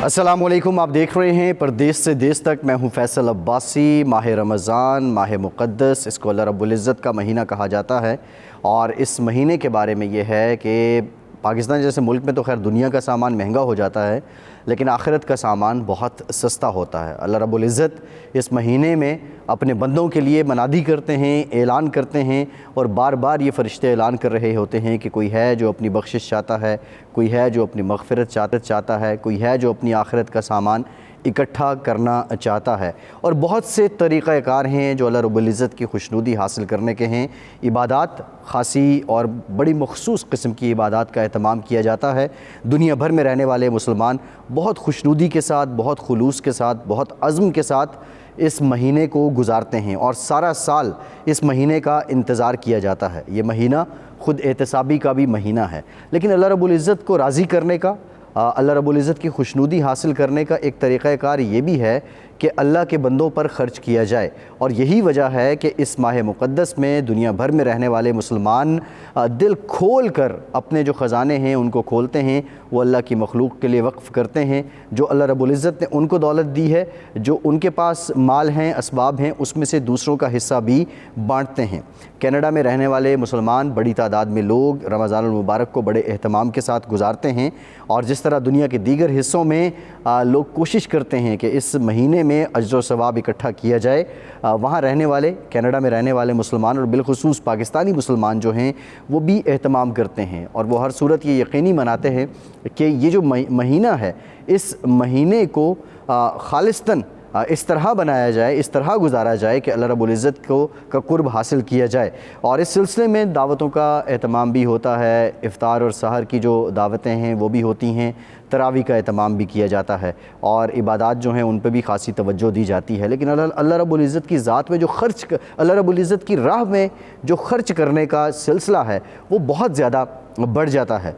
السلام علیکم، آپ دیکھ رہے ہیں پردیس سے دیس تک۔ میں ہوں فیصل عباسی۔ ماہ رمضان، ماہ مقدس، اس کو اللہ رب العزت کا مہینہ کہا جاتا ہے، اور اس مہینے کے بارے میں یہ ہے کہ پاکستان جیسے ملک میں تو خیر دنیا کا سامان مہنگا ہو جاتا ہے، لیکن آخرت کا سامان بہت سستا ہوتا ہے۔ اللہ رب العزت اس مہینے میں اپنے بندوں کے لیے منادی کرتے ہیں، اعلان کرتے ہیں، اور بار بار یہ فرشتے اعلان کر رہے ہوتے ہیں کہ کوئی ہے جو اپنی بخشش چاہتا ہے، کوئی ہے جو اپنی مغفرت چاہتا ہے، کوئی ہے جو اپنی آخرت کا سامان اکٹھا کرنا چاہتا ہے۔ اور بہت سے طریقہ کار ہیں جو اللہ رب العزت کی خوشنودی حاصل کرنے کے ہیں۔ عبادات، خاصی اور بڑی مخصوص قسم کی عبادات کا اہتمام کیا جاتا ہے۔ دنیا بھر میں رہنے والے مسلمان بہت خوشنودی کے ساتھ، بہت خلوص کے ساتھ، بہت عزم کے ساتھ اس مہینے کو گزارتے ہیں، اور سارا سال اس مہینے کا انتظار کیا جاتا ہے۔ یہ مہینہ خود احتسابی کا بھی مہینہ ہے، لیکن اللہ رب العزت کو راضی کرنے کا، اللہ رب العزت کی خوشنودی حاصل کرنے کا ایک طریقہ کار یہ بھی ہے کہ اللہ کے بندوں پر خرچ کیا جائے۔ اور یہی وجہ ہے کہ اس ماہ مقدس میں دنیا بھر میں رہنے والے مسلمان دل کھول کر اپنے جو خزانے ہیں ان کو کھولتے ہیں، وہ اللہ کی مخلوق کے لیے وقف کرتے ہیں۔ جو اللہ رب العزت نے ان کو دولت دی ہے، جو ان کے پاس مال ہیں، اسباب ہیں، اس میں سے دوسروں کا حصہ بھی بانٹتے ہیں۔ کینیڈا میں رہنے والے مسلمان بڑی تعداد میں لوگ رمضان المبارک کو بڑے اہتمام کے ساتھ گزارتے ہیں، اور جس طرح دنیا کے دیگر حصوں میں لوگ کوشش کرتے ہیں کہ اس مہینے میں اجر و ثواب اکٹھا کیا جائے، وہاں رہنے والے، کینیڈا میں رہنے والے مسلمان اور بالخصوص پاکستانی مسلمان جو ہیں وہ بھی اہتمام کرتے ہیں، اور وہ ہر صورت یہ یقینی مناتے ہیں کہ یہ جو مہینہ ہے، اس مہینے کو خالصتاً اس طرح بنایا جائے، اس طرح گزارا جائے کہ اللہ رب العزت کا قرب حاصل کیا جائے۔ اور اس سلسلے میں دعوتوں کا اہتمام بھی ہوتا ہے، افطار اور سحر کی جو دعوتیں ہیں وہ بھی ہوتی ہیں، تراویح کا اہتمام بھی کیا جاتا ہے، اور عبادات جو ہیں ان پہ بھی خاصی توجہ دی جاتی ہے۔ لیکن اللہ رب العزت کی ذات میں جو اللہ رب العزت کی راہ میں جو خرچ کرنے کا سلسلہ ہے وہ بہت زیادہ بڑھ جاتا ہے۔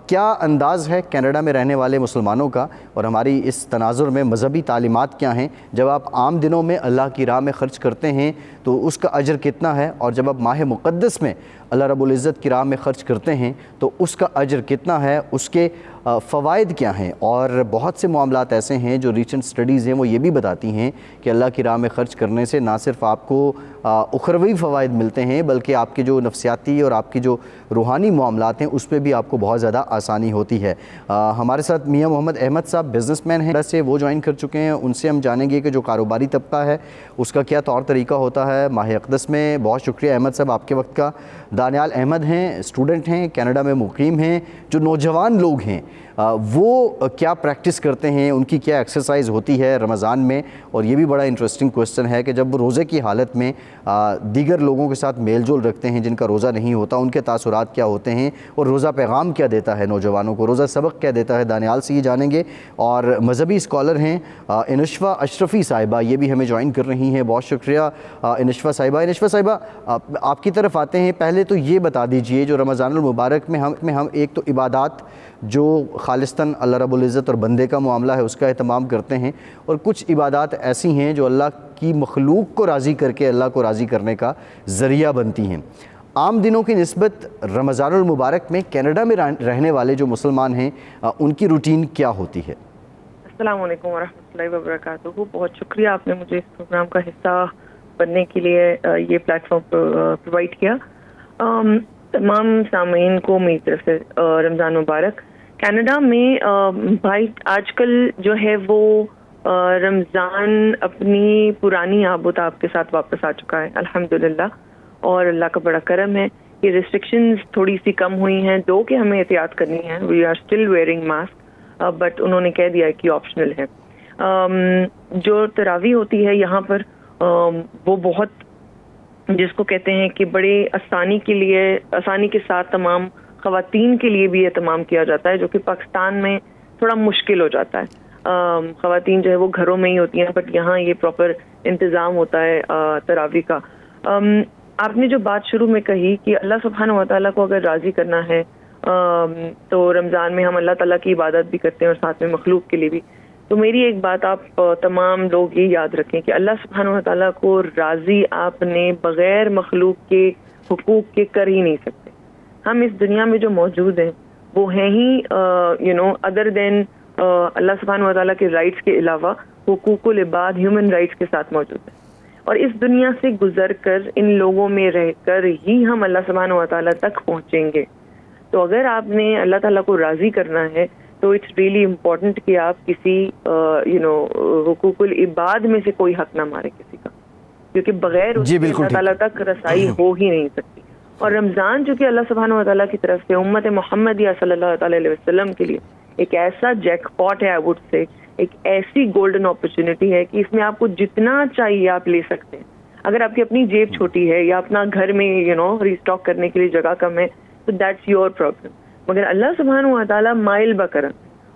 کیا انداز ہے کینیڈا میں رہنے والے مسلمانوں کا، اور ہماری اس تناظر میں مذہبی تعلیمات کیا ہیں؟ جب آپ عام دنوں میں اللہ کی راہ میں خرچ کرتے ہیں تو اس کا اجر کتنا ہے، اور جب آپ ماہ مقدس میں اللہ رب العزت کی راہ میں خرچ کرتے ہیں تو اس کا اجر کتنا ہے، اس کے فوائد کیا ہیں؟ اور بہت سے معاملات ایسے ہیں جو ریسنٹ سٹڈیز ہیں وہ یہ بھی بتاتی ہیں کہ اللہ کی راہ میں خرچ کرنے سے نہ صرف آپ کو اخروی فوائد ملتے ہیں، بلکہ آپ کے جو نفسیاتی اور آپ کی جو روحانی معاملات ہیں اس پہ بھی آپ کو بہت زیادہ آسانی ہوتی ہے۔ ہمارے ساتھ میاں محمد احمد صاحب بزنس مین ہیں، سے وہ جوائن کر چکے ہیں، ان سے ہم جانیں گے کہ جو کاروباری طبقہ ہے اس کا کیا طور طریقہ ہوتا ہے ماہ اقدس میں۔ بہت شکریہ احمد صاحب آپ کے وقت کا۔ دانیال احمد ہیں، اسٹوڈنٹ ہیں، کینیڈا میں مقیم ہیں، جو نوجوان لوگ ہیں وہ کیا پریکٹس کرتے ہیں، ان کی کیا ایکسرسائز ہوتی ہے رمضان میں؟ اور یہ بھی بڑا انٹرسٹنگ کوسچن ہے کہ جب وہ روزے کی حالت میں دیگر لوگوں کے ساتھ میل جول رکھتے ہیں جن کا روزہ نہیں ہوتا، ان کے تاثرات کیا ہوتے ہیں، اور روزہ پیغام کیا دیتا ہے نوجوانوں کو، روزہ سبق کیا دیتا ہے، دانیال سے یہ جانیں گے۔ اور مذہبی اسکالر ہیں انشوا اشرفی صاحبہ، یہ بھی ہمیں جوائن کر رہی ہیں، بہت شکریہ انشوا صاحبہ۔ انشوا صاحبہ آپ کی طرف آتے ہیں، پہلے تو یہ بتا دیجئے جو رمضان المبارک میں ہم ایک تو عبادات جو خالصتاً اللہ رب العزت اور بندے کا معاملہ ہے اس کا اہتمام کرتے ہیں، اور کچھ عبادات ایسی ہیں جو اللہ کی مخلوق کو راضی کر کے اللہ کو راضی کرنے کا ذریعہ بنتی ہیں۔ عام دنوں کی نسبت رمضان المبارک میں کینیڈا میں رہنے والے جو مسلمان ہیں ان کی روٹین کیا ہوتی ہے؟ السلام علیکم ورحمۃ اللہ وبرکاتہ۔ بہت شکریہ آپ نے مجھے اس پروگرام کا حصہ بننے کے لیے یہ پلیٹ فارم پرووائڈ کیا۔ تمام سامعین کو میری طرف سے رمضان مبارک۔ کینیڈا میں بھائی آج کل جو ہے وہ رمضان اپنی پرانی آب و تاب کے ساتھ واپس آ چکا ہے الحمدللہ، اور اللہ کا بڑا کرم ہے کہ ریسٹرکشنز تھوڑی سی کم ہوئی ہیں، دو کہ ہمیں احتیاط کرنی ہے، we are still wearing mask, but انہوں نے کہہ دیا کہ آپشنل ہے۔ جو تراویح ہوتی ہے یہاں پر وہ بہت جس کو کہتے ہیں کہ بڑے آسانی کے ساتھ تمام خواتین کے لیے بھی اہتمام کیا جاتا ہے، جو کہ پاکستان میں تھوڑا مشکل ہو جاتا ہے۔ خواتین جو ہے وہ گھروں میں ہی ہوتی ہیں، بٹ یہاں یہ پراپر انتظام ہوتا ہے تراویح کا۔ آپ نے جو بات شروع میں کہی کہ اللہ سبحانہ و تعالیٰ کو اگر راضی کرنا ہے تو رمضان میں ہم اللہ تعالیٰ کی عبادت بھی کرتے ہیں اور ساتھ میں مخلوق کے لیے بھی۔ تو میری ایک بات آپ تمام لوگ یہ یاد رکھیں کہ اللہ سبحانہ و تعالیٰ کو راضی آپ نے بغیر مخلوق کے حقوق کے کر ہی نہیں سکتے۔ ہم اس دنیا میں جو موجود ہیں وہ ہیں ہی ادر دین اللہ سبحانہ و تعالیٰ کے رائٹس کے علاوہ حقوق العباد ہیومن رائٹس کے ساتھ موجود ہے، اور اس دنیا سے گزر کر ان لوگوں میں رہ کر ہی ہم اللہ سبحانہ و تعالیٰ تک پہنچیں گے. تو اگر آپ نے اللہ تعالیٰ کو راضی کرنا ہے تو اٹس ریئلی امپورٹنٹ کہ آپ کسی حقوق العباد میں سے کوئی حق نہ مارے کسی کا، کیونکہ بغیر اس کے اللہ تعالیٰ تک رسائی ہو ہی نہیں سکتی. اور رمضان جو کہ اللہ سبحانہ و تعالیٰ کی طرف سے امت محمدیہ صلی اللہ تعالیٰ علیہ وسلم کے لیے ایک ایسا جیک پاٹ ہے، آئی وڈ سے ایک ایسی گولڈن اپرچونٹی ہے کہ اس میں آپ کو جتنا چاہیے آپ لے سکتے ہیں. اگر آپ کی اپنی جیب چھوٹی ہے یا اپنا گھر میں ری اسٹاک کرنے کے لیے جگہ کم ہے تو دیٹس یور پرابلم. مگر اللہ سبحانہ و تعالیٰ مائل بکرم،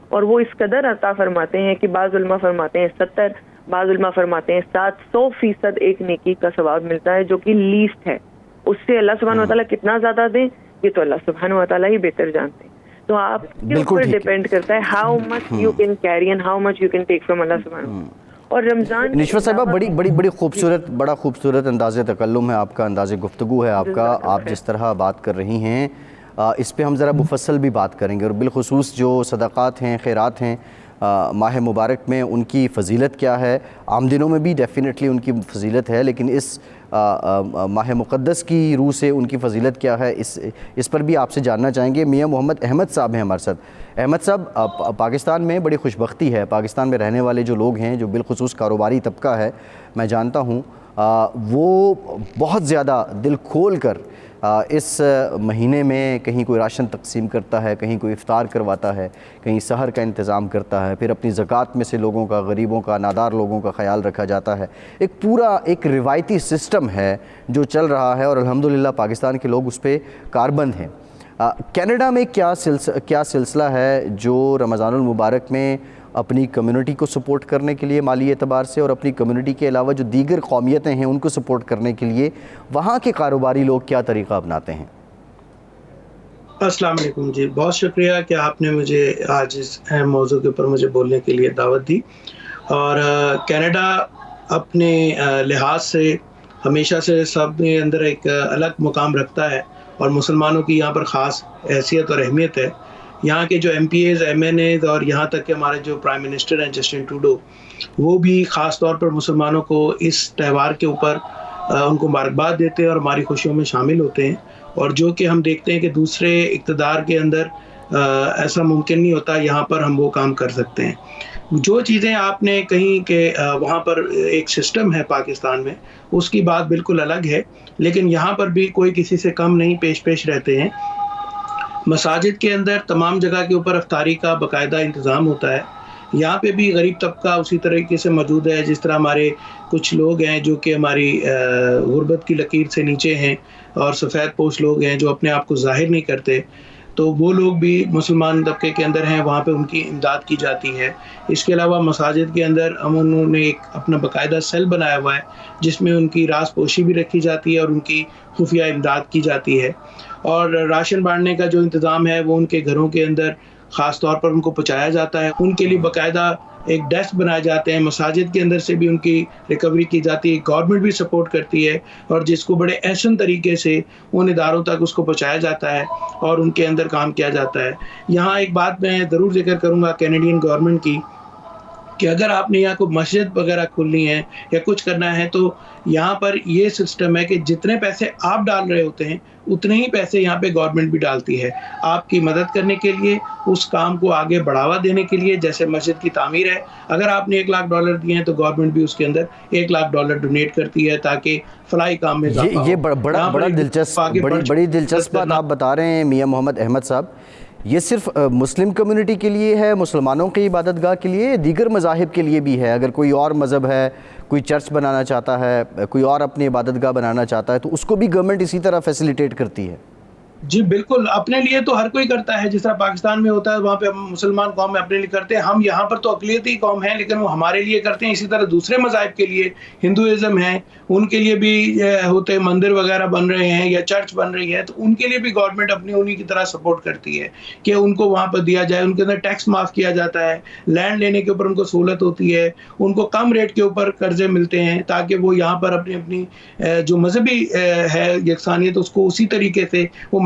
اور وہ اس قدر عطا فرماتے ہیں کہ بعض علماء فرماتے ہیں 70، بعض علماء فرماتے ہیں 700% ایک نیکی کا ثواب ملتا ہے جو کہ لیسٹ ہے. اس سے اللہ سبحانہ و تعالیٰ کتنا زیادہ دیں یہ تو اللہ سبحانہ و تعالیٰ ہی بہتر جانتے ہیں. تو آپ کے اوپر ڈیپینڈ کرتا ہے how much you can carry and how much you can take from اللہ سبحانہ. اور رمضان نشوہ صاحبہ بڑی خوبصورت انداز تکلم ہے آپ کا، انداز گفتگو ہے آپ کا. آپ جس طرح بات کر رہی ہیں اس پہ ہم ذرا مفصل بھی بات کریں گے، اور بالخصوص جو صدقات ہیں، خیرات ہیں ماہ مبارک میں ان کی فضیلت کیا ہے. عام دنوں میں بھی ڈیفینیٹلی ان کی فضیلت ہے، لیکن اس ماہ مقدس کی روح سے ان کی فضیلت کیا ہے اس پر بھی آپ سے جاننا چاہیں گے. میاں محمد احمد صاحب ہیں ہمارے ساتھ. احمد صاحب، پاکستان میں بڑی خوش بختی ہے، پاکستان میں رہنے والے جو لوگ ہیں، جو بالخصوص کاروباری طبقہ ہے، میں جانتا ہوں وہ بہت زیادہ دل کھول کر اس مہینے میں کہیں کوئی راشن تقسیم کرتا ہے، کہیں کوئی افطار کرواتا ہے، کہیں سحر کا انتظام کرتا ہے، پھر اپنی زکوٰۃ میں سے لوگوں کا، غریبوں کا، نادار لوگوں کا خیال رکھا جاتا ہے. ایک روایتی سسٹم ہے جو چل رہا ہے، اور الحمدللہ پاکستان کے لوگ اس پہ کاربند ہیں. کینیڈا میں کیا سلسلہ ہے جو رمضان المبارک میں اپنی کمیونٹی کو سپورٹ کرنے کے لیے مالی اعتبار سے، اور اپنی کمیونٹی کے علاوہ جو دیگر قومیتیں ہیں ان کو سپورٹ کرنے کے لیے وہاں کے کاروباری لوگ کیا طریقہ اپناتے ہیں؟ السلام علیکم جی، بہت شکریہ کہ آپ نے مجھے آج اس اہم موضوع کے اوپر مجھے بولنے کے لیے دعوت دی. اور کینیڈا اپنے لحاظ سے ہمیشہ سے سب کے اندر ایک الگ مقام رکھتا ہے، اور مسلمانوں کی یہاں پر خاص حیثیت اور اہمیت ہے. یہاں کے جو MPs, MNAs, اور یہاں تک کہ ہمارے جو پرائم منسٹر ہیں جسٹن ٹروڈو، وہ بھی خاص طور پر مسلمانوں کو اس تہوار کے اوپر ان کو مبارکباد دیتے ہیں اور ہماری خوشیوں میں شامل ہوتے ہیں. اور جو کہ ہم دیکھتے ہیں کہ دوسرے اقتدار کے اندر ایسا ممکن نہیں ہوتا، یہاں پر ہم وہ کام کر سکتے ہیں. جو چیزیں آپ نے کہیں کہ وہاں پر ایک سسٹم ہے پاکستان میں، اس کی بات بالکل الگ ہے، لیکن یہاں پر بھی کوئی کسی سے کم نہیں پیش رہتے ہیں. مساجد کے اندر تمام جگہ کے اوپر افطاری کا باقاعدہ انتظام ہوتا ہے. یہاں پہ بھی غریب طبقہ اسی طریقے سے موجود ہے، جس طرح ہمارے کچھ لوگ ہیں جو کہ ہماری غربت کی لکیر سے نیچے ہیں، اور سفید پوش لوگ ہیں جو اپنے آپ کو ظاہر نہیں کرتے، تو وہ لوگ بھی مسلمان طبقے کے اندر ہیں، وہاں پہ ان کی امداد کی جاتی ہے. اس کے علاوہ مساجد کے اندر انہوں نے ایک اپنا باقاعدہ سیل بنایا ہوا ہے جس میں ان کی راز پوشی بھی رکھی جاتی ہے اور ان کی خفیہ امداد کی جاتی ہے. اور راشن بانٹنے کا جو انتظام ہے وہ ان کے گھروں کے اندر خاص طور پر ان کو پہنچایا جاتا ہے. ان کے لیے باقاعدہ ایک ڈیسک بنائے جاتے ہیں. مساجد کے اندر سے بھی ان کی ریکوری کی جاتی ہے، گورنمنٹ بھی سپورٹ کرتی ہے، اور جس کو بڑے احسن طریقے سے ان اداروں تک اس کو پہنچایا جاتا ہے اور ان کے اندر کام کیا جاتا ہے. یہاں ایک بات میں ضرور ذکر کروں گا کینیڈین گورنمنٹ کی، کہ اگر آپ نے یہاں کو مسجد وغیرہ کھولنی ہے یا کچھ کرنا ہے تو یہاں پر یہ سسٹم ہے کہ جتنے پیسے آپ ڈال رہے ہوتے ہیں اتنے ہی پیسے یہاں پہ گورنمنٹ بھی ڈالتی ہے آپ کی مدد کرنے کے لیے، اس کام کو آگے بڑھاوا دینے کے لیے. جیسے مسجد کی تعمیر ہے، اگر آپ نے $1 لاکھ دیے ہیں تو گورنمنٹ بھی اس کے اندر $1 لاکھ ڈونیٹ کرتی ہے تاکہ فلاحی کام میں یہ بڑی دلچسپ بات آپ بتا رہے ہیں میاں محمد احمد صاحب. یہ صرف مسلم کمیونٹی کے لیے ہے، مسلمانوں کی عبادت گاہ کے لیے، دیگر مذاہب کے لیے بھی ہے؟ اگر کوئی اور مذہب ہے، کوئی چرچ بنانا چاہتا ہے، کوئی اور اپنی عبادت گاہ بنانا چاہتا ہے، تو اس کو بھی گورنمنٹ اسی طرح فیسیلیٹیٹ کرتی ہے؟ جی بالکل، اپنے لیے تو ہر کوئی کرتا ہے. جس طرح پاکستان میں ہوتا ہے وہاں پہ ہم مسلمان قوم میں اپنے لیے کرتے ہیں. ہم یہاں پر تو اقلیتی قوم ہیں لیکن وہ ہمارے لیے کرتے ہیں. اسی طرح دوسرے مذاہب کے لیے، ہندوازم ہیں، ان کے لیے بھی ہوتے مندر وغیرہ بن رہے ہیں یا چرچ بن رہی ہے، تو ان کے لیے بھی گورنمنٹ اپنی انہی کی طرح سپورٹ کرتی ہے کہ ان کو وہاں پر دیا جائے. ان کے اندر ٹیکس معاف کیا جاتا ہے، لینڈ لینے کے اوپر ان کو سہولت ہوتی ہے، ان کو کم ریٹ کے اوپر قرضے ملتے ہیں تاکہ وہ یہاں پر اپنی جو مذہبی ہے یکسانیت اس کو اسی طریقے سے وہ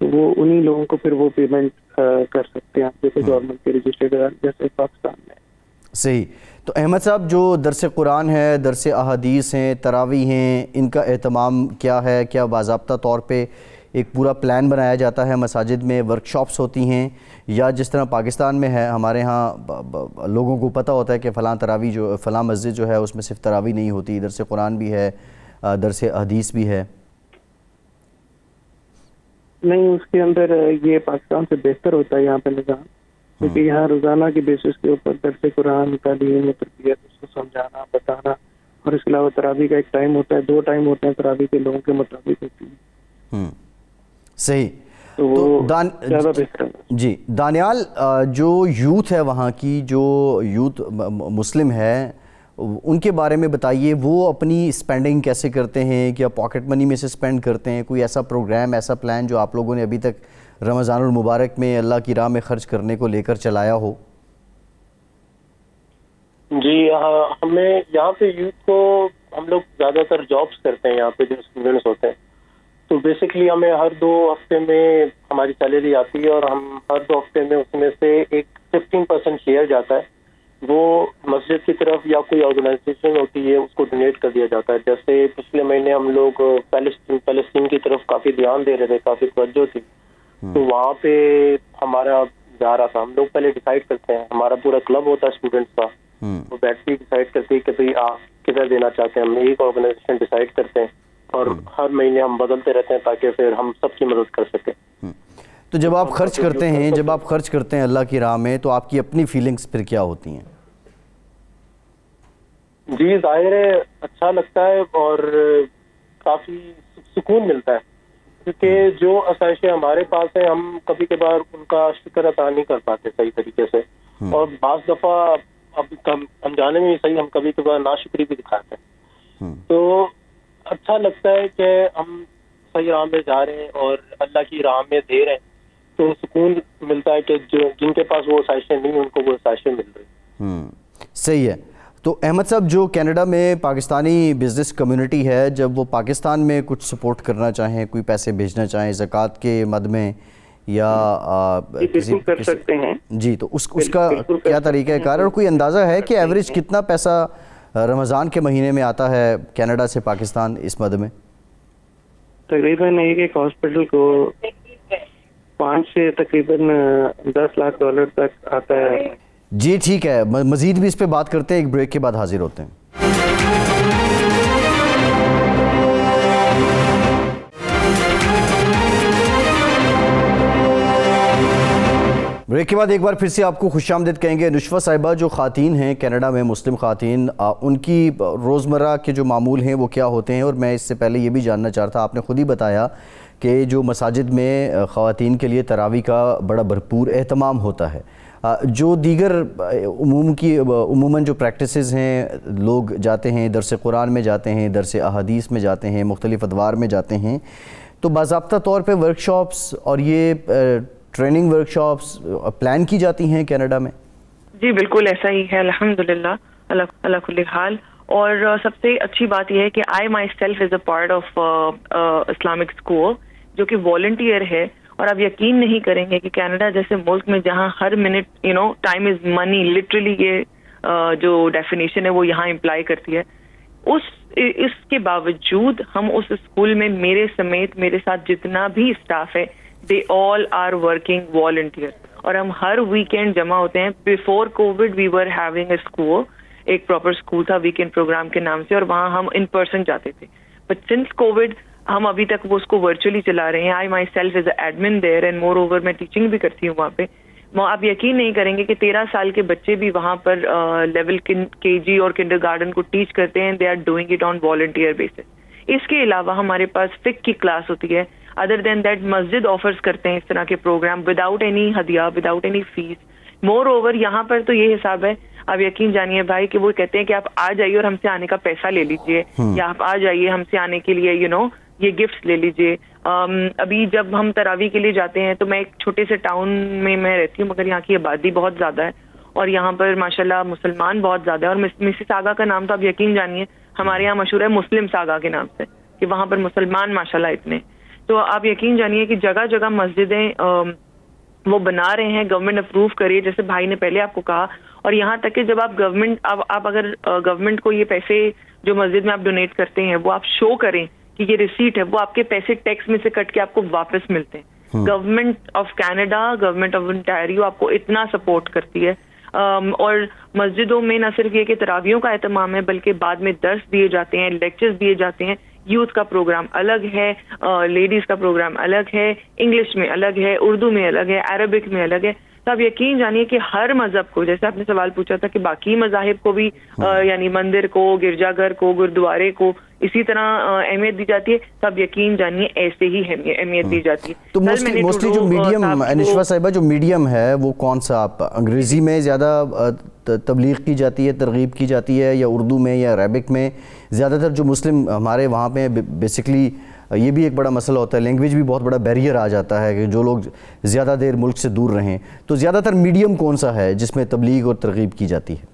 تو وہ انہی لوگوں کو پھر وہ پیمنٹ کر سکتے ہیں جیسے گورنمنٹ کے رجسٹرڈ جیسے پاکستان میں. صحیح. تو احمد صاحب جو درس قرآن ہے، درس احادیث ہیں، تراویح ہیں، ان کا اہتمام کیا ہے؟ کیا باضابطہ طور پہ ایک پورا پلان بنایا جاتا ہے مساجد میں، ورک شاپس ہوتی ہیں، یا جس طرح پاکستان میں ہے ہمارے ہاں لوگوں کو پتہ ہوتا ہے کہ فلاں تراویح جو فلاں مسجد جو ہے اس میں صرف تراویح نہیں ہوتی، درس قرآن بھی ہے، درس حدیث بھی ہے؟ نہیں، اس کے اندر یہ پاکستان سے بہتر ہوتا ہے یہاں پہ نظام، کیونکہ یہاں روزانہ کی بیسس کے اوپر درس قرآن، تعلیم و تربیت، اس کو سمجھانا بتانا، اور اس کے علاوہ تراویح کا ایک ٹائم ہوتا ہے، 2 ٹائم ہوتے ہیں تراویح کے لوگوں کے مطابق ہوتی ہے. صحیح. تو وہ زیادہ بہتر ہے. جی دانیال، جو یوتھ ہے وہاں کی، جو یوتھ مسلم ہے، ان کے بارے میں بتائیے، وہ اپنی اسپینڈنگ کیسے کرتے ہیں؟ کیا پاکٹ منی میں سے اسپینڈ کرتے ہیں؟ کوئی ایسا پروگرام، ایسا پلان جو آپ لوگوں نے ابھی تک رمضان المبارک میں اللہ کی راہ میں خرچ کرنے کو لے کر چلایا ہو؟ جی ہمیں یہاں پہ یوتھ کو ہم لوگ زیادہ تر جابس کرتے ہیں یہاں پہ جو اسٹوڈنٹس ہوتے ہیں، تو بیسکلی ہمیں ہر 2 ہفتے میں ہماری سیلری آتی ہے، اور ہم ہر 2 ہفتے میں اس میں سے ایک 15% شیئر جاتا ہے، وہ مسجد کی طرف یا کوئی آرگنائزیشن ہوتی ہے اس کو ڈونیٹ کر دیا جاتا ہے. جیسے پچھلے مہینے ہم لوگ فلسطین کی طرف کافی دھیان دے رہے تھے، کافی توجہ تھی، تو وہاں پہ ہمارا جا رہا تھا. ہم لوگ پہلے ڈیسائیڈ کرتے ہیں، ہمارا پورا کلب ہوتا ہے اسٹوڈنٹس کا، وہ بیٹھ کے ڈیسائیڈ کرتے ہیں کہ بھائی آپ کدھر دینا چاہتے ہیں. ہم ایک آرگنائزیشن ڈیسائیڈ کرتے ہیں اور ہر مہینے ہم بدلتے رہتے ہیں تاکہ پھر ہم سب کی مدد کر سکیں. تو جب آپ خرچ کرتے ہیں اللہ کی راہ میں، تو آپ کی اپنی فیلنگز پھر کیا ہوتی ہیں؟ جی ظاہر ہے اچھا لگتا ہے اور کافی سکون ملتا ہے، کیونکہ جو آسائشیں ہمارے پاس ہیں ہم کبھی کبھار ان کا شکر ادا نہیں کر پاتے صحیح طریقے سے، اور بعض دفعہ اب انجانے میں صحیح ہم کبھی کبھار ناشکری بھی دکھاتے ہیں. تو اچھا لگتا ہے کہ ہم صحیح راہ میں جا رہے ہیں اور اللہ کی راہ میں دے رہے ہیں، تو سکون ملتا ہے کہ جن کے پاس وہ آسائشیں نہیں ان کو وہ آسائشیں مل رہی. صحیح ہے. تو احمد صاحب، جو کینیڈا میں پاکستانی بزنس کمیونٹی ہے، جب وہ پاکستان میں کچھ سپورٹ کرنا چاہیں، کوئی پیسے بھیجنا چاہیں زکوٰۃ کے مد میں یا بالکل کر سکتے ہیں. جی، تو اس کا کیا طریقہ کار، اور کوئی اندازہ ہے کہ ایوریج کتنا پیسہ رمضان کے مہینے میں آتا ہے کینیڈا سے پاکستان اس مد میں؟ تقریباً ایک ہاسپٹل کو 5 سے تقریباً $10 لاکھ تک آتا ہے. جی ٹھیک ہے، مزید بھی اس پہ بات کرتے ہیں، ایک بریک کے بعد حاضر ہوتے ہیں. بریک کے بعد ایک بار پھر سے آپ کو خوش آمدید کہیں گے. نشوہ صاحبہ جو خواتین ہیں کینیڈا میں، مسلم خواتین، ان کی روزمرہ کے جو معمول ہیں وہ کیا ہوتے ہیں؟ اور میں اس سے پہلے یہ بھی جاننا چاہتا تھا، آپ نے خود ہی بتایا کہ جو مساجد میں خواتین کے لیے تراویح کا بڑا بھرپور اہتمام ہوتا ہے، جو دیگر عموماً جو پریکٹسز ہیں، لوگ جاتے ہیں درس قرآن میں جاتے ہیں، درس احادیث میں جاتے ہیں، مختلف ادوار میں جاتے ہیں، تو باضابطہ طور پہ ورک شاپس اور یہ ٹریننگ ورک شاپس پلان کی جاتی ہیں کینیڈا میں؟ جی بالکل ایسا ہی ہے، الحمدللہ، اللہ کل حال. اور سب سے اچھی بات یہ ہے کہ I myself is a part of Islamic school جو کہ والنٹیئر ہے. اور آپ یقین نہیں کریں گے کہ کینیڈا جیسے ملک میں جہاں ہر minute time is money, literally یہ جو ڈیفینیشن ہے وہ یہاں امپلائی کرتی ہے، اس کے باوجود ہم اس اسکول میں میرے سمیت میرے ساتھ جتنا بھی اسٹاف ہے they all are working volunteer, اور ہم ہر ویکینڈ جمع ہوتے ہیں. Before COVID we were having a school, ایک پراپر اسکول تھا ویکینڈ پروگرام کے نام سے، اور وہاں ہم ان پرسن جاتے تھے. بٹ سنس کووڈ ہم ابھی تک وہ اس کو ورچولی چلا رہے ہیں. I myself is a admin there and moreover میں ٹیچنگ بھی کرتی ہوں وہاں پہ. آپ یقین نہیں کریں گے کہ 13 سال کے بچے بھی وہاں پر لیول KG اور کنڈر گارڈن کو ٹیچ کرتے ہیں. They are doing it on volunteer basis. اس کے علاوہ ہمارے پاس فقہ کی کلاس ہوتی ہے. ادر دین دیٹ مسجد آفرز کرتے ہیں اس طرح کے پروگرام وداؤٹ اینی ہدیہ، without any fees. Moreover یہاں پر تو یہ حساب ہے، آپ یقین جانیے بھائی، کہ وہ کہتے ہیں کہ آپ آ جائیے اور ہم سے آنے کا پیسہ لے لیجیے، یا آپ آ جائیے ہم سے آنے کے لیے یہ گفٹس لے لیجیے. ابھی جب ہم تراویح کے لیے جاتے ہیں تو میں ایک چھوٹے سے ٹاؤن میں رہتی ہوں، مگر یہاں کی آبادی بہت زیادہ ہے اور یہاں پر ماشاءاللہ مسلمان بہت زیادہ ہے. اور مسز آگا کا نام تو آپ یقین جانیے ہمارے یہاں مشہور ہے مسلم ساگا کے نام سے، کہ وہاں پر مسلمان ماشاءاللہ اتنے. تو آپ یقین جانیے کہ جگہ جگہ مسجدیں وہ بنا رہے ہیں, گورنمنٹ اپروو کرے, جیسے بھائی نے پہلے آپ کو کہا. اور یہاں تک کہ جب آپ آپ اگر گورنمنٹ کو یہ پیسے جو مسجد میں آپ ڈونیٹ کرتے ہیں وہ آپ شو کریں کہ یہ ریسیٹ ہے, وہ آپ کے پیسے ٹیکس میں سے کٹ کے آپ کو واپس ملتے ہیں. Government of Canada, government of Ontario آپ کو اتنا سپورٹ کرتی ہے. اور مسجدوں میں نہ صرف یہ کہ تراویحوں کا اہتمام ہے بلکہ بعد میں درس دیے جاتے ہیں, لیکچرز دیے جاتے ہیں. یوتھ کا پروگرام الگ ہے, لیڈیز کا پروگرام الگ ہے, انگلش میں الگ ہے, اردو میں الگ ہے, عربک میں الگ ہے. تو آپ یقین جانیے کہ ہر مذہب کو, جیسے آپ نے سوال پوچھا تھا کہ باقی مذاہب کو بھی یعنی مندر کو, گرجا گھر کو, گرودوارے کو اسی طرح اہمیت دی جاتی ہے. تو آپ یقین جانیے ایسے ہی اہمیت دی جاتی ہے. تو موسٹلی جو میڈیم, انشوا صاحبہ, جو میڈیم ہے وہ کون سا, آپ انگریزی میں زیادہ تبلیغ کی جاتی ہے, ترغیب کی جاتی ہے, یا اردو میں یا عربک میں؟ زیادہ تر جو مسلم ہمارے وہاں پہ بیسکلی یہ بھی ایک بڑا مسئلہ ہوتا ہے, لینگویج بھی بہت بڑا بیریئر آ جاتا ہے کہ جو لوگ زیادہ دیر ملک سے دور رہیں. تو زیادہ تر میڈیم کون سا ہے جس میں تبلیغ اور ترغیب کی جاتی ہے؟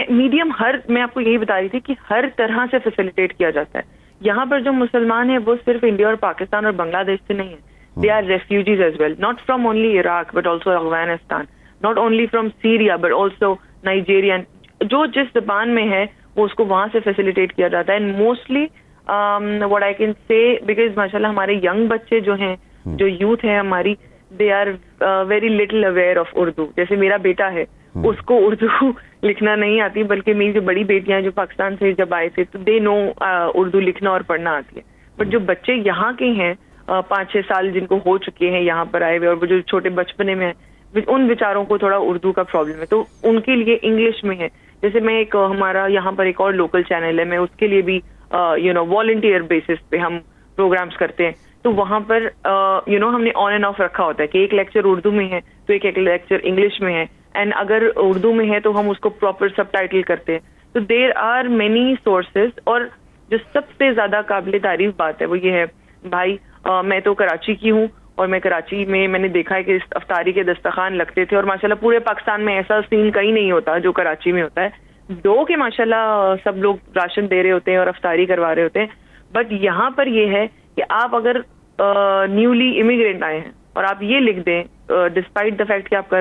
میڈیم میں آپ کو یہی بتا رہی تھی کہ ہر طرح سے فیسیلیٹیٹ کیا جاتا ہے. یہاں پر جو مسلمان ہیں وہ صرف انڈیا اور پاکستان اور بنگلہ دیش سے نہیں ہیں. They are refugees as well, not from only Iraq but also Afghanistan, not only from Syria but also Nigeria. جو جس زبان میں ہے وہ اس کو وہاں سے فیسیلیٹیٹ کیا جاتا ہے. And mostly what I can say, because ماشاءاللہ ہمارے ینگ بچے جو ہیں, جو یوتھ ہے ہماری, they are very little aware of Urdu. جیسے میرا بیٹا ہے, اس کو اردو لکھنا نہیں آتی, بلکہ میری جو بڑی بیٹیاں ہیں جو پاکستان سے جب آئے تھے تو they know اردو لکھنا اور پڑھنا آتی ہے. بٹ جو بچے یہاں کے ہیں 5-6 سال جن کو ہو چکے ہیں یہاں پر آئے ہوئے, اور وہ جو چھوٹے بچپنے میں ہیں, ان بیچاروں کو تھوڑا اردو کا پرابلم ہے. تو ان کے لیے انگلش میں ہے. جیسے میں ایک ہمارا یہاں پر ایک اور لوکل چینل ہے, میں اس کے لیے بھی والنٹیئر بیسس پہ ہم پروگرامز کرتے ہیں. تو وہاں پر ہم نے آن اینڈ آف رکھا ہوتا ہے کہ ایک لیکچر اردو میں ہے تو ایک لیکچر انگلش میں ہے, اینڈ اگر اردو میں ہے تو ہم اس کو پراپر سب ٹائٹل کرتے ہیں. تو دیر آر مینی سورسز. اور جو سب سے زیادہ قابل تعریف بات ہے وہ یہ ہے بھائی, میں تو کراچی کی ہوں, اور میں کراچی میں نے دیکھا ہے کہ افطاری کے دسترخوان لگتے تھے, اور ماشاءاللہ پورے پاکستان میں ایسا سین کہیں نہیں ہوتا جو کراچی میں ہوتا ہے. دو کہ ماشاءاللہ سب لوگ راشن دے رہے ہوتے ہیں اور افطاری کروا رہے ہوتے ہیں. بٹ یہاں پر یہ ہے کہ آپ اگر نیولی امیگرینٹ آئے ہیں اور آپ یہ لکھ دیں ڈسپائٹ دا فیکٹ کہ آپ کا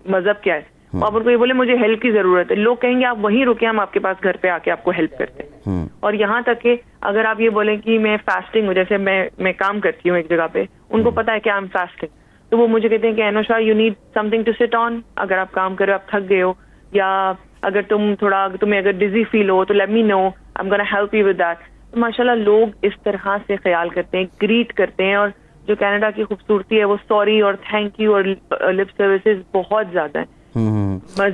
مذہب کیا ہے, آپ ان کو یہ بولے مجھے ہیلپ کی ضرورت ہے, لوگ کہیں گے آپ وہیں رکیں, ہم آپ کے پاس گھر پہ آ کے آپ کو ہیلپ کرتے ہیں. اور یہاں تک کہ اگر آپ یہ بولیں کہ میں فاسٹنگ ہوں, جیسے میں کام کرتی ہوں ایک جگہ پہ, ان کو پتا ہے کہ آئی ایم فاسٹنگ, تو وہ مجھے کہتے ہیں کہ Anusha you need something to sit on. اگر آپ کام کرو, آپ تھک گئے ہو, یا اگر تمہیں اگر ڈیزی فیل ہو تو let me know, I am gonna help you with that. ماشاءاللہ لوگ اس طرح سے خیال کرتے ہیں, گریٹ کرتے ہیں. اور جو کینیڈا کی خوبصورتی ہے وہ سوری اور تھینک یو اور لپ سروسز بہت زیادہ ہیں.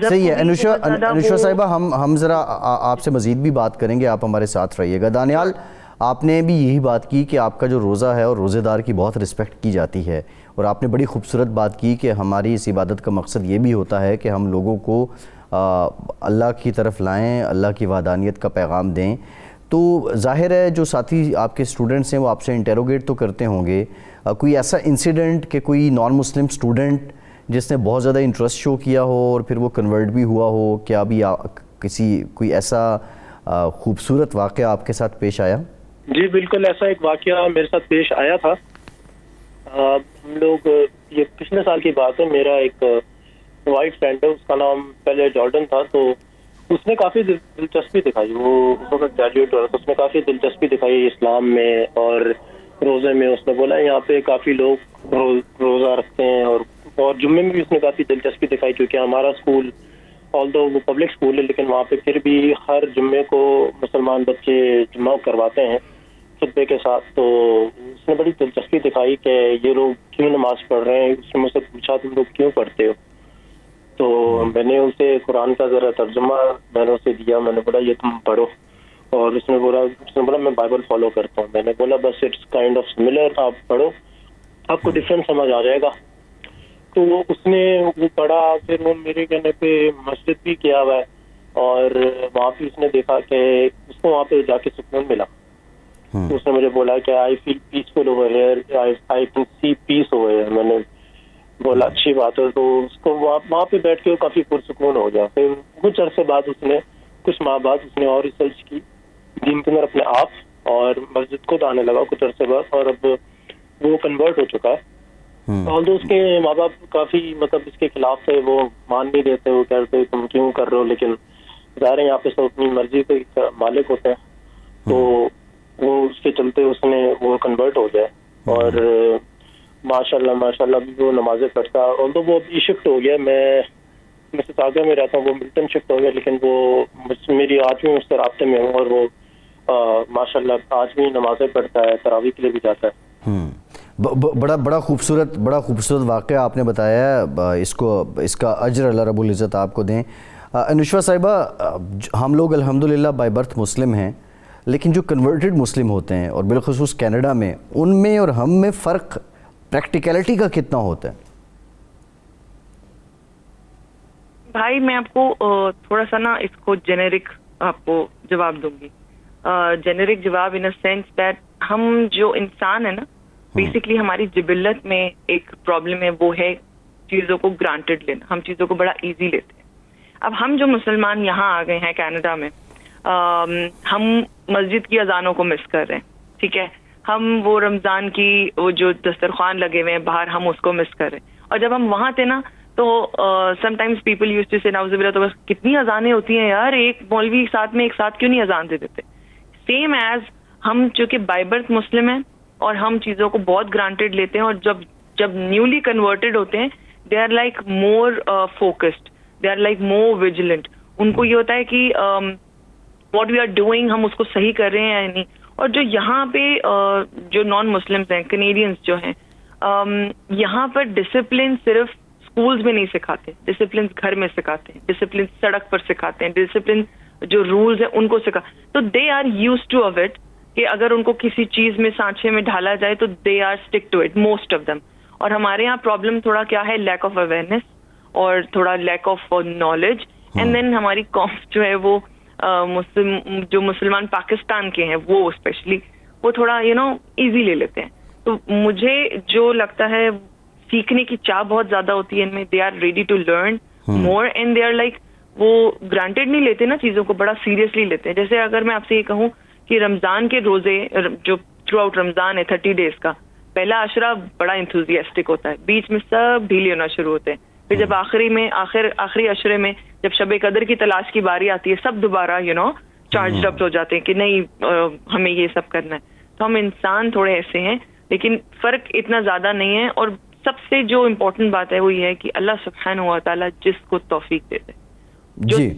صحیح ہے. انوشا صاحبہ, ہم ذرا آپ سے مزید بھی بات کریں گے, آپ ہمارے ساتھ رہیے گا. دانیال, آپ نے بھی یہی بات کی کہ آپ کا جو روزہ ہے اور روزے دار کی بہت رسپیکٹ کی جاتی ہے, اور آپ نے بڑی خوبصورت بات کی کہ ہماری اس عبادت کا مقصد یہ بھی ہوتا ہے کہ ہم لوگوں کو اللہ کی طرف لائیں, اللہ کی وحدانیت کا پیغام دیں. تو ظاہر ہے جو ساتھی آپ کے اسٹوڈنٹس ہیں وہ آپ سے انٹیروگیٹ تو کرتے ہوں گے, کوئی ایسا انسیڈنٹ کہ کوئی نان مسلم اسٹوڈنٹ جس نے بہت زیادہ انٹرسٹ شو کیا ہو اور پھر وہ کنورٹ بھی ہوا ہو, کیا ابھی کوئی ایسا خوبصورت واقعہ آپ کے ساتھ پیش آیا؟ جی بالکل, ایسا ایک واقعہ میرے ساتھ پیش آیا تھا. ہم لوگ, یہ پچھلے سال کی بات ہے, میرا ایک وائٹ فرینڈ ہے, اس کا نام پہلے جارڈن تھا. تو اس نے کافی دلچسپی دکھائی, وہ اس وقت گریجویٹ ہو رہا تھا, اس نے کافی دلچسپی دکھائی اسلام میں اور روزے میں. اس نے بولا یہاں پہ کافی لوگ روزہ رکھتے ہیں, اور جمعے میں بھی اس نے کافی دلچسپی دکھائی, کیونکہ ہمارا اسکول آلدو وہ پبلک اسکول ہے لیکن وہاں پہ پھر بھی ہر جمعے کو مسلمان بچے جمعہ کرواتے ہیں خطبے کے ساتھ. تو اس نے بڑی دلچسپی دکھائی کہ یہ لوگ کیوں نماز پڑھ رہے ہیں. اس نے مجھ سے پوچھا تم لوگ کیوں پڑھتے ہو, تو میں نے اسے قرآن کا ذرا ترجمہ میں نے اسے دیا. میں نے بولا یہ تم پڑھو, اور اس نے بولا میں بائبل فالو کرتا ہوں. میں نے بولا بس اٹس کائنڈ آف سملر, آپ پڑھو, آپ کو ڈفرینٹ سمجھ آ جائے گا. تو اس نے وہ پڑھا, پھر وہ میرے کہنے پہ مسجد بھی کیا ہوا ہے, اور وہاں پہ اس نے دیکھا کہ اس کو وہاں پہ جا کے سکون ملا. تو اس نے مجھے بولا کہ I feel peaceful over here, I can see peace over here. میں نے بولا اچھی بات ہے. تو اس کو وہاں پہ بیٹھ کے کافی پرسکون ہو گیا. پھر کچھ عرصے بعد کچھ ماہ بعد اس نے اور ریسرچ کی دین کے اندر اپنے آپ, اور مسجد خود آنے لگا کچھ عرصے بعد, اور اب وہ کنورٹ ہو چکا ہے. اور اس کے ماں باپ کافی مطلب اس کے خلاف تھے, وہ مان نہیں دیتے, وہ کہتے تم کیوں کر رہے ہو, لیکن ظاہر ہے یہاں پہ سب اپنی مرضی کے مالک ہوتے ہیں, تو وہ اس کے چلتے اس نے وہ کنورٹ ہو گیا. اور ماشاء اللہ ابھی وہ نمازیں پڑھتا ہے, اور تو وہ ابھی شفٹ ہو گیا. میں ساگا میں رہتا ہوں, وہ ملٹن شفٹ ہو گیا, لیکن وہ میری آج بھی اس سے رابطے میں ہوں, اور وہ ماشاء اللہ آج بھی نمازیں پڑھتا ہے, تراویح کے لیے بھی جاتا ہے. بڑا خوبصورت واقعہ آپ نے بتایا ہے. اس کا اجر اللہ رب العزت آپ کو دیں. انوشوا صاحبہ, ہم لوگ الحمدللہ بائی برتھ مسلم ہیں, لیکن جو کنورٹڈ مسلم ہوتے ہیں اور بالخصوص کینیڈا میں, ان میں اور ہم میں فرق پریکٹیکلٹی کا کتنا ہوتا ہے؟ بھائی میں آپ کو تھوڑا سا نا اس کو جنیرک آپ کو جواب دوں گی. جنیرک جواب ان سینس دیٹ ہم جو انسان ہے نا, بیسکلی ہماری جبلت میں ایک پرابلم ہے, وہ ہے چیزوں کو گرانٹیڈ لینا. ہم چیزوں کو بڑا ایزی لیتے ہیں. اب ہم جو مسلمان یہاں آ گئے ہیں کینیڈا میں, ہم مسجد کی اذانوں کو مس کر رہے ہیں, ٹھیک ہے. ہم وہ رمضان کی وہ جو دسترخوان لگے ہوئے ہیں باہر, ہم اس کو مس کر رہے ہیں. اور جب ہم وہاں تھے نا تو sometimes people use to say نعوذ باللہ, تو بس کتنی اذانیں ہوتی ہیں یار, ایک مولوی ساتھ میں ایک ساتھ کیوں نہیں اذان دے دیتے. سیم ایز ہم چونکہ بائی برتھ مسلم ہیں اور ہم چیزوں کو بہت گرانٹیڈ لیتے ہیں, اور جب نیولی کنورٹیڈ ہوتے ہیں they are like more focused, they are like more vigilant. ان کو یہ ہوتا ہے کہ واٹ وی آر ڈوئنگ, ہم اس کو صحیح کر رہے ہیں یا نہیں. اور جو یہاں پہ جو نان مسلمس ہیں, کینیڈینس جو ہیں, یہاں پر ڈسپلن صرف اسکولز میں نہیں سکھاتے, ڈسپلن گھر میں سکھاتے ہیں, ڈسپلن سڑک پر سکھاتے ہیں, ڈسپلن جو رولز ہیں ان کو تو they are use to of it, کہ اگر ان کو کسی چیز میں سانچے میں ڈھالا جائے تو they are stick to it, most of them. اور ہمارے یہاں پرابلم تھوڑا کیا ہے, لیک آف اویئرنیس اور تھوڑا lack of knowledge. And then ہماری قوم جو ہے وہ جو مسلمان پاکستان کے ہیں وہ اسپیشلی وہ تھوڑا ایزی لے لیتے ہیں. تو مجھے جو لگتا ہے سیکھنے کی چاہ بہت زیادہ ہوتی ہے ان میں, they are ready to learn more, and they are like, وہ گرانٹیڈ نہیں لیتے نا, چیزوں کو بڑا سیریسلی لیتے ہیں. جیسے اگر میں آپ سے یہ کہوں کہ رمضان کے روزے جو تھرو آؤٹ رمضان ہے 30 days کا, پہلا عشرہ بڑا انتھوزیاسٹک ہوتا ہے, بیچ میں سب ڈھیلے ہونا شروع ہوتے ہیں, پھر جب آخری عشرے میں جب شب قدر کی تلاش کی باری آتی ہے سب دوبارہ چارج اپ ہو جاتے ہیں کہ نہیں ہمیں یہ سب کرنا ہے. تو ہم انسان تھوڑے ایسے ہیں, لیکن فرق اتنا زیادہ نہیں ہے. اور سب سے جو امپورٹنٹ بات ہے وہ یہ ہے کہ اللہ سبحانہ و تعالیٰ جس کو توفیق دے دے,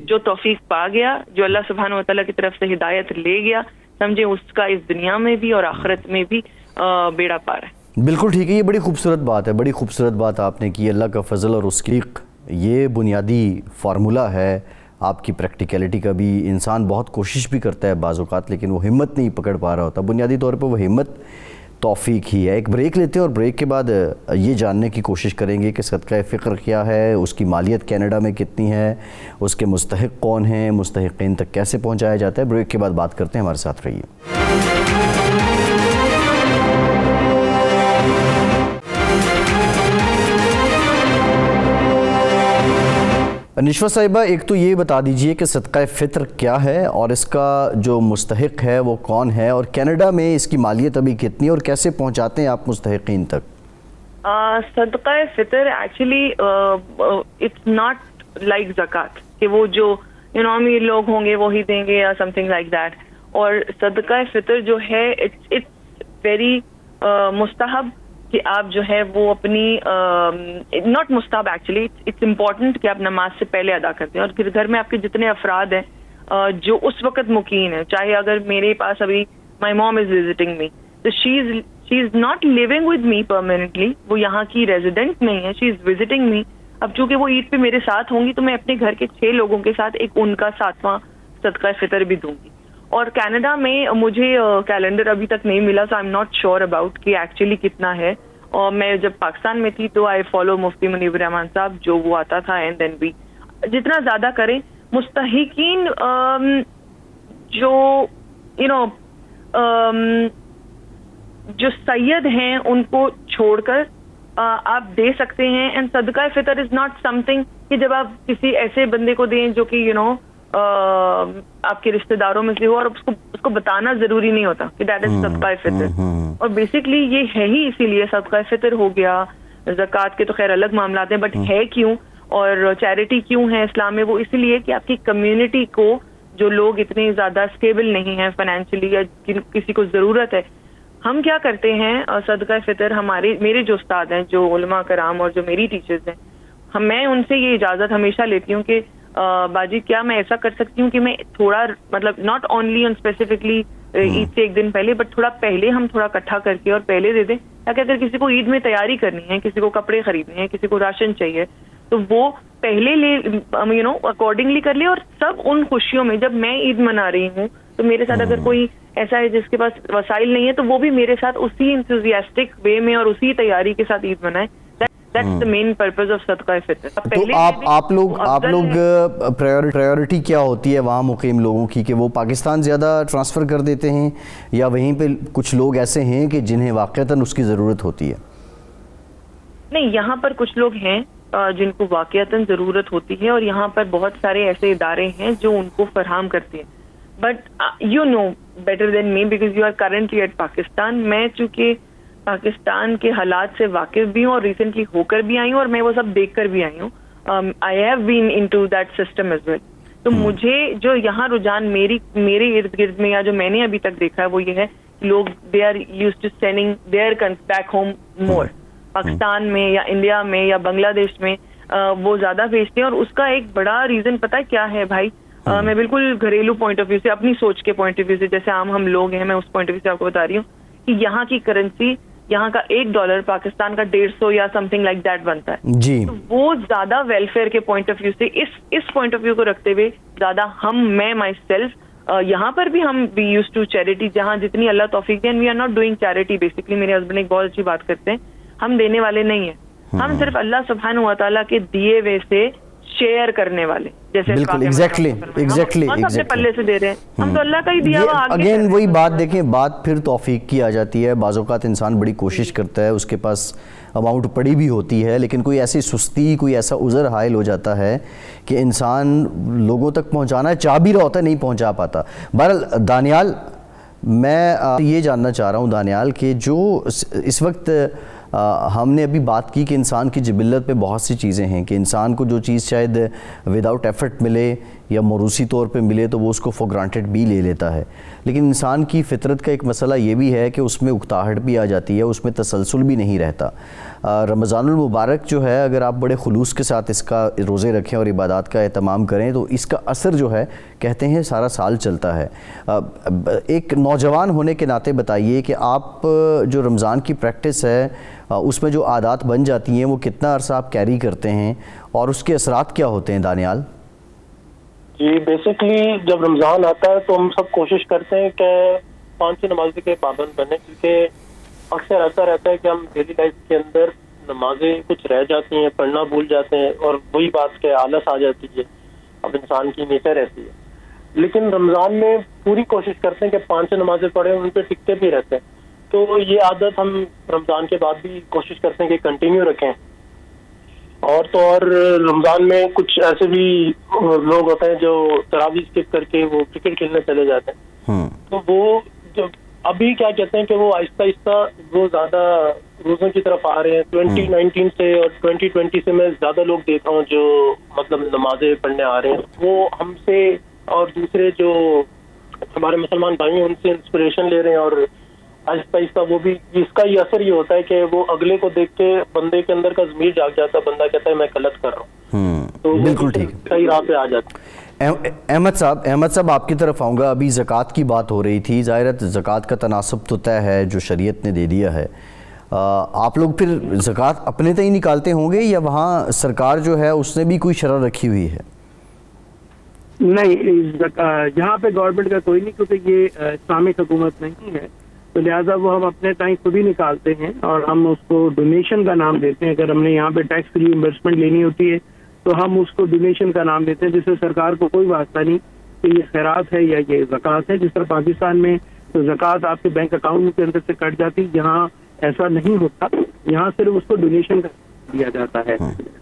جو توفیق پا گیا, جو اللہ سبحانہ و تعالیٰ کی طرف سے ہدایت لے گیا, سمجھے اس کا اس دنیا میں بھی اور آخرت میں بھی بیڑا پار ہے. بالکل ٹھیک ہے, یہ بڑی خوبصورت بات ہے, بڑی خوبصورت بات آپ نے کی. اللہ کا فضل اور توفیق یہ بنیادی فارمولہ ہے آپ کی پریکٹیکلٹی کا بھی. انسان بہت کوشش بھی کرتا ہے بعض اوقات, لیکن وہ ہمت نہیں پکڑ پا رہا ہوتا. بنیادی طور پہ وہ ہمت توفیق ہی ہے. ایک بریک لیتے ہیں اور بریک کے بعد یہ جاننے کی کوشش کریں گے کہ صدقہ فطر کیا ہے, اس کی مالیت کینیڈا میں کتنی ہے, اس کے مستحق کون ہیں, مستحقین تک کیسے پہنچایا جاتا ہے. بریک کے بعد بات کرتے ہیں, ہمارے ساتھ رہیے. انوشوا صاحبہ, ایک تو یہ بتا دیجئے کہ صدقہ فطر کیا ہے اور اس کا جو مستحق ہے وہ کون ہے, اور کینیڈا میں اس کی مالیت ابھی کتنی اور کیسے پہنچاتے ہیں آپ مستحقین تک؟ صدقہ فطر ایکچولی اٹس ناٹ لائک زکوٰۃ کہ وہ جو امیر لوگ ہوں گے وہی دیں گے یا سم تھنگ لائک دیٹ. اور صدقہ فطر جو ہے اٹس ویری مستحب کہ آپ جو ہے وہ اپنی ناٹ مستحب ایکچولی, اٹس امپورٹنٹ کہ آپ نماز سے پہلے ادا کرتے ہیں. اور پھر گھر میں آپ کے جتنے افراد ہیں جو اس وقت مقیم ہیں, چاہے اگر میرے پاس ابھی مائی موم از وزٹنگ می, تو she is not living with me permanently, وہ یہاں کی ریزیڈنٹ نہیں ہے, شی از وزٹنگ می. اب چونکہ وہ عید پہ میرے ساتھ ہوں گی تو میں اپنے گھر کے 6 لوگوں کے ساتھ ایک ان کا 7واں صدقہ فطر بھی دوں گی. اور کینیڈا میں مجھے کیلنڈر ابھی تک نہیں ملا, so I am not sure about کہ ایکچولی کتنا ہے. اور میں جب پاکستان میں تھی تو آئی فالو مفتی منیب الرحمان صاحب, جو وہ آتا تھا, اینڈ دین بھی جتنا زیادہ کریں. مستحقین جو جو سید ہیں ان کو چھوڑ کر آپ دے سکتے ہیں. اینڈ صدقہ فطر از ناٹ سم تھنگ کہ جب آپ کسی ایسے بندے کو دیں جو کہ آپ کے رشتہ داروں میں سے ہو اور اس کو بتانا ضروری نہیں ہوتا کہ دیٹ از صدقہ فطر. اور بیسکلی یہ ہے ہی اسی لیے صدقہ فطر ہو گیا. زکوٰۃ کے تو خیر الگ معاملات ہیں, بٹ ہے کیوں اور چیریٹی کیوں ہے اسلام میں؟ وہ اسی لیے کہ آپ کی کمیونٹی کو, جو لوگ اتنے زیادہ اسٹیبل نہیں ہیں فائنینشلی یا کسی کو ضرورت ہے, ہم کیا کرتے ہیں صدقہ فطر, میرے جو استاد ہیں, جو علماء کرام اور جو میری ٹیچرز ہیں, میں ان سے یہ اجازت ہمیشہ لیتی ہوں کہ باجی کیا میں ایسا کر سکتی ہوں کہ میں تھوڑا, مطلب ناٹ اونلی آن اسپیسیفکلی عید سے ایک دن پہلے, بٹ تھوڑا پہلے ہم تھوڑا اکٹھا کر کے اور پہلے دے دیں, تاکہ اگر کسی کو عید میں تیاری کرنی ہے, کسی کو کپڑے خریدنے ہیں, کسی کو راشن چاہیے, تو وہ پہلے لے اکارڈنگلی کر لے. اور سب ان خوشیوں میں, جب میں عید منا رہی ہوں تو میرے ساتھ اگر کوئی ایسا ہے جس کے پاس وسائل نہیں ہے, تو وہ بھی میرے ساتھ اسی انتھوزیاسٹک وے میں اور اسی تیاری کے ساتھ عید منائے. That's the main purpose of صدقہ فطر. تو آپ لوگ پرائیورٹی کیا ہوتی ہے وہاں مقیم لوگوں کی, کہ وہ پاکستان زیادہ ٹرانسفر کر دیتے ہیں, یا وہیں پہ کچھ لوگ ایسے ہیں کہ جنہیں واقعتاً اس کی ضرورت ہوتی ہے؟ نہیں, یہاں پر کچھ لوگ ہیں جن کو واقعتاً ضرورت ہوتی ہے, اور یہاں پر بہت سارے ایسے ادارے ہیں جو ان کو فراہم کرتے ہیں. But you know better than me because you are currently at Pakistan. میں چونکہ پاکستان کے حالات سے واقف بھی ہوں اور ریسنٹلی ہو کر بھی آئی ہوں, اور میں وہ سب دیکھ کر بھی آئی ہوں. I have been into that system as well. تو مجھے جو یہاں رجحان میرے ارد گرد میں, یا جو میں نے ابھی تک دیکھا ہے, وہ یہ ہے کہ لوگ they are used to sending their back home more. Pakistan میں یا انڈیا میں یا بنگلہ دیش میں وہ زیادہ بھیجتے ہیں. اور اس کا ایک بڑا ریزن پتہ کیا ہے بھائی؟ میں بالکل گھریلو پوائنٹ آف ویو سے, اپنی سوچ کے پوائنٹ آف ویو سے, جیسے عام ہم لوگ ہیں, میں اس پوائنٹ آف ویو سے آپ کو بتا رہی ہوں کہ یہاں کی کرنسی, یہاں کا $1 پاکستان کا 150 یا سم تھنگ لائک دیٹ بنتا ہے جی. تو وہ زیادہ ویلفیئر کے پوائنٹ آف ویو سے, اس پوائنٹ آف ویو کو رکھتے ہوئے زیادہ میں مائی سیلف یہاں پر بھی ہم وی یوز ٹو چیریٹی, جہاں جتنی اللہ توفیق دے, and we are not doing charity. Basically میرے ہسبینڈ ایک بہت اچھی بات کرتے ہیں, ہم دینے والے نہیں ہیں, ہم صرف اللہ سبحانہ و تعالیٰ کے دیے ہوئے سے شیئر کرنے والے. جیسے بالکل ایگزیکٹلی اپنے پلے سے دے رہے ہیں, ہم تو اللہ کا ہی دیا ہوا. اگین وہی بات دیکھیں, بات پھر توفیق کی آ جاتی ہے. بعض اوقات انسان بڑی کوشش کرتا ہے, اس کے پاس اماؤنٹ پڑی بھی ہوتی ہے, لیکن کوئی ایسی سستی, کوئی ایسا عذر حائل ہو جاتا ہے کہ انسان لوگوں تک پہنچانا چاہ بھی رہا ہوتا ہے, نہیں پہنچا پاتا. بہرحال دانیال, میں یہ جاننا چاہ رہا ہوں دانیال, کہ جو اس وقت ہم نے ابھی بات کی کہ انسان کی جبلت پہ بہت سی چیزیں ہیں, کہ انسان کو جو چیز شاید وداؤٹ ایفرٹ ملے یا موروثی طور پہ ملے تو وہ اس کو فور گرانٹیڈ بھی لے لیتا ہے. لیکن انسان کی فطرت کا ایک مسئلہ یہ بھی ہے کہ اس میں اکتاہٹ بھی آ جاتی ہے, اس میں تسلسل بھی نہیں رہتا. رمضان المبارک جو ہے, اگر آپ بڑے خلوص کے ساتھ اس کا روزے رکھیں اور عبادات کا اہتمام کریں تو اس کا اثر جو ہے کہتے ہیں سارا سال چلتا ہے. ایک نوجوان ہونے کے ناطے بتائیے کہ آپ جو رمضان کی پریکٹس ہے اس میں جو عادات بن جاتی ہیں وہ کتنا عرصہ آپ کیری کرتے ہیں اور اس کے اثرات کیا ہوتے ہیں دانیال؟ جی بیسکلی جب رمضان آتا ہے تو ہم سب کوشش کرتے ہیں کہ 5 نمازیں کے پابند بنے, کیونکہ اکثر ایسا رہتا ہے کہ ہم ڈیلی لائف کے اندر نمازیں کچھ رہ جاتی ہیں, پڑھنا بھول جاتے ہیں, اور وہی بات کہ آلس آ جاتی ہے. اب انسان کی نیچر ایسی ہے, لیکن رمضان میں پوری کوشش کرتے ہیں کہ 5 نمازیں پڑھیں, ان پہ ٹکتے بھی رہتے ہیں. تو یہ عادت ہم رمضان کے بعد بھی کوشش کرتے ہیں کہ کنٹینیو رکھیں. اور تو اور رمضان میں کچھ ایسے بھی لوگ ہوتے ہیں جو تراویح اسکپ کر کے وہ کرکٹ کھیلنے چلے جاتے ہیں. تو وہ جو ابھی کیا کہتے ہیں کہ وہ آہستہ آہستہ وہ زیادہ روزوں کی طرف آ رہے ہیں. 2019 سے اور 2020 سے میں زیادہ لوگ دیکھا ہوں جو مطلب نمازیں پڑھنے آ رہے ہیں. وہ ہم سے اور دوسرے جو ہمارے مسلمان بھائی ہیں ان سے انسپریشن لے رہے ہیں, اور آہستہ آہستہ وہ بھی, اس کا یہ اثر یہ ہوتا ہے کہ وہ اگلے کو دیکھ کے بندے کے اندر کا ضمیر جاگ جاتا ہے, بندہ کہتا ہے میں غلط کر رہا ہوں, تو بالکل ٹھیک, صحیح راہ پہ آ جاتا ہے. احمد صاحب آپ کی طرف آؤں گا. ابھی زکوٰۃ کی بات ہو رہی تھی, ظاہر ہے زکوٰۃ کا تناسب تو طے ہے جو شریعت نے دے دیا ہے. آپ لوگ پھر زکوٰۃ اپنے تئیں نکالتے ہوں گے یا وہاں سرکار جو ہے اس نے بھی کوئی شرح رکھی ہوئی ہے؟ نہیں, یہاں پہ گورنمنٹ کا کوئی نہیں, کیونکہ یہ اسلامک حکومت نہیں ہے, تو لہٰذا وہ ہم اپنے ٹائم خود ہی نکالتے ہیں اور ہم اس کو ڈونیشن کا نام دیتے ہیں. اگر ہم نے یہاں پہ ٹیکس ری ایمبرسمنٹ لینی ہوتی ہے تو ہم اس کو ڈونیشن کا نام دیتے ہیں, جس سے سرکار کو کوئی واسطہ نہیں کہ یہ خیرات ہے یا یہ زکوٰۃ ہے. جس طرح پاکستان میں تو زکوٰۃ آپ کے بینک اکاؤنٹ کے اندر سے کٹ جاتی, یہاں ایسا نہیں ہوتا. یہاں صرف اس کو ڈونیشن کا دیا جاتا ہے.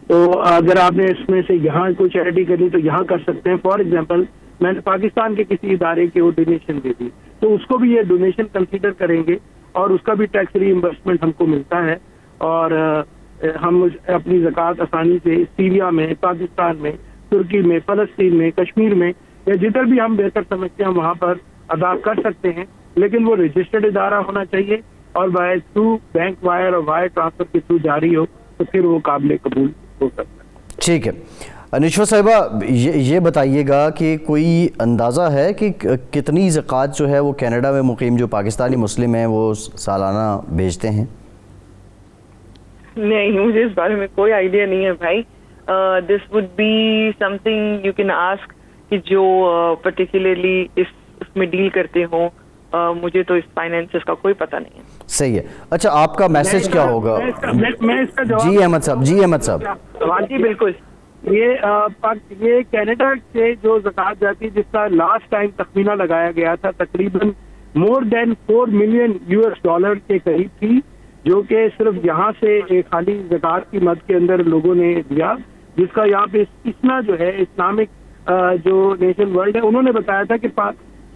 تو اگر آپ نے اس میں سے یہاں کوئی چیریٹی کرنی تو یہاں کر سکتے ہیں. فار ایگزامپل میں نے پاکستان کے کسی ادارے کے وہ ڈونیشن دے دی تو اس کو بھی یہ ڈونیشن کنسیڈر کریں گے اور اس کا بھی ٹیکس ری امبرسمنٹ ہم کو ملتا ہے. اور ہم اپنی زکوٰۃ آسانی سے سیریا میں، پاکستان میں، ترکی میں، فلسطین میں، کشمیر میں یا جدھر بھی ہم بہتر سمجھتے ہیں وہاں پر ادا کر سکتے ہیں، لیکن وہ رجسٹرڈ ادارہ ہونا چاہیے اور بائی تھرو بینک وائر اور وائر ٹرانسفر کے تھرو جاری ہو تو پھر وہ قابل قبول ہو سکتا ہے. ٹھیک ہے. نشوہ صاحبہ یہ بتائیے گا کہ کوئی اندازہ ہے کہ کتنی زکوٰۃ جو ہے وہ کینیڈا میں مقیم جو پاکستانی مسلم ہیں وہ سالانہ بھیجتے ہیں؟ نہیں، مجھے اس بارے میں کوئی آئیڈیا نہیں ہے بھائی. This would be something you can ask کہ جو پرٹیکولرلی اس میں ڈیل کرتے ہوں. مجھے تو اس فائنینسز کا کوئی پتہ نہیں ہے. صحیح ہے. اچھا، آپ کا میسج کیا ہوگا؟ میں اس کا جواب جی احمد صاحب. جی احمد صاحب. جی بالکل. یہ کینیڈا سے جو زکوٰۃ جاتی ہے جس کا لاسٹ ٹائم تخمینہ لگایا گیا تھا تقریباً مور دین $4 ملین کے قریب تھی، جو کہ صرف یہاں سے خالی زکوٰۃ کی مد کے اندر لوگوں نے دیا، جس کا یہاں پہ اسنا جو ہے اسلامک جو نیشن ورلڈ ہے انہوں نے بتایا تھا کہ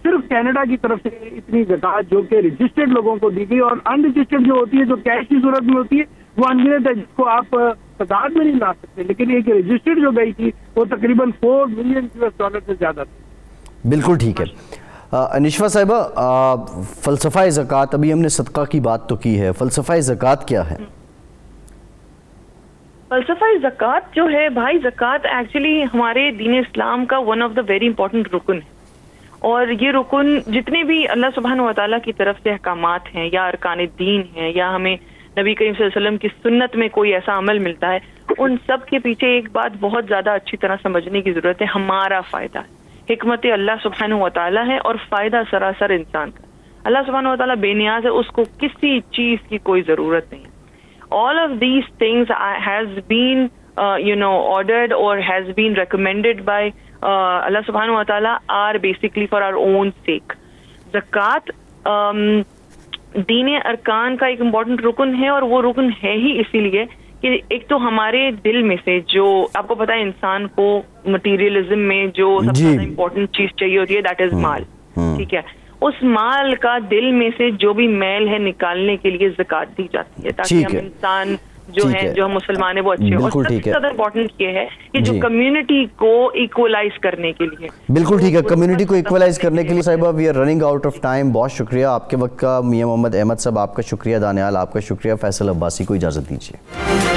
صرف کینیڈا کی طرف سے اتنی زکوٰۃ جو کہ رجسٹرڈ لوگوں کو دی گئی، اور ان رجسٹرڈ جو ہوتی ہے جو کیش کی صورت میں ہوتی ہے وہ انگنت ہے، جس کو آپ تعداد میں نہیں لا سکتے، لیکن ایک رجسٹرڈ جو گئی تھی وہ تقریباً $4 ملین سے زیادہ تھی. بالکل ٹھیک ہے. نشوہ صاحبہ، فلسفہ زکوٰۃ، ابھی ہم نے صدقہ کی بات تو کی ہے، فلسفہ زکوٰۃ کیا ہے؟ فلسفہ زکوٰۃ جو ہے بھائی، زکوٰۃ ایکچولی ہمارے دین اسلام کا one of the very important رکن ہے، اور یہ رکن جتنے بھی اللہ سبحانہ و تعالیٰ کی طرف سے احکامات ہیں یا ارکان دین ہیں یا ہمیں نبی کریم صلی اللہ علیہ وسلم کی سنت میں کوئی ایسا عمل ملتا ہے، ان سب کے پیچھے ایک بات بہت زیادہ اچھی طرح سمجھنے کی ضرورت ہے. ہمارا فائدہ ہے، حکمت اللہ سبحانہ و تعالیٰ ہے اور فائدہ سراسر انسان کا. اللہ سبحانہ و تعالیٰ بے نیاز ہے، اس کو کسی چیز کی کوئی ضرورت نہیں. all of these things has been ordered or has been recommended by Allah subhanahu wa ta'ala are basically for our own sake. زکوٰۃ دین ارکان کا ایک امپورٹنٹ رکن ہے، اور وہ رکن ہے ہی اسی لیے کہ ایک تو ہمارے دل میں سے جو آپ کو پتا ہے انسان کو مٹیریلزم میں جو سب سے زیادہ امپورٹنٹ چیز چاہیے ہوتی ہے دیٹ از مال. ٹھیک ہے، اس مال کا دل میں سے جو بھی میل ہے نکالنے کے لیے زکوٰۃ دی جاتی ہے تاکہ ہم انسان جو ہیں جو ہم مسلمان ہیں وہ اچھے ہوں. اور سب سے زیادہ امپورٹنٹ یہ ہے کہ جو کمیونٹی کو ایکولائز کرنے کے لیے. بالکل ٹھیک ہے، کمیونٹی کو ایکولائز کرنے کے لیے. صاحبہ we are running out of time. بہت شکریہ آپ کے وقت کا. میاں محمد احمد صاحب آپ کا شکریہ. دانیال آپ کا شکریہ. فیصل عباسی کو اجازت دیجیے.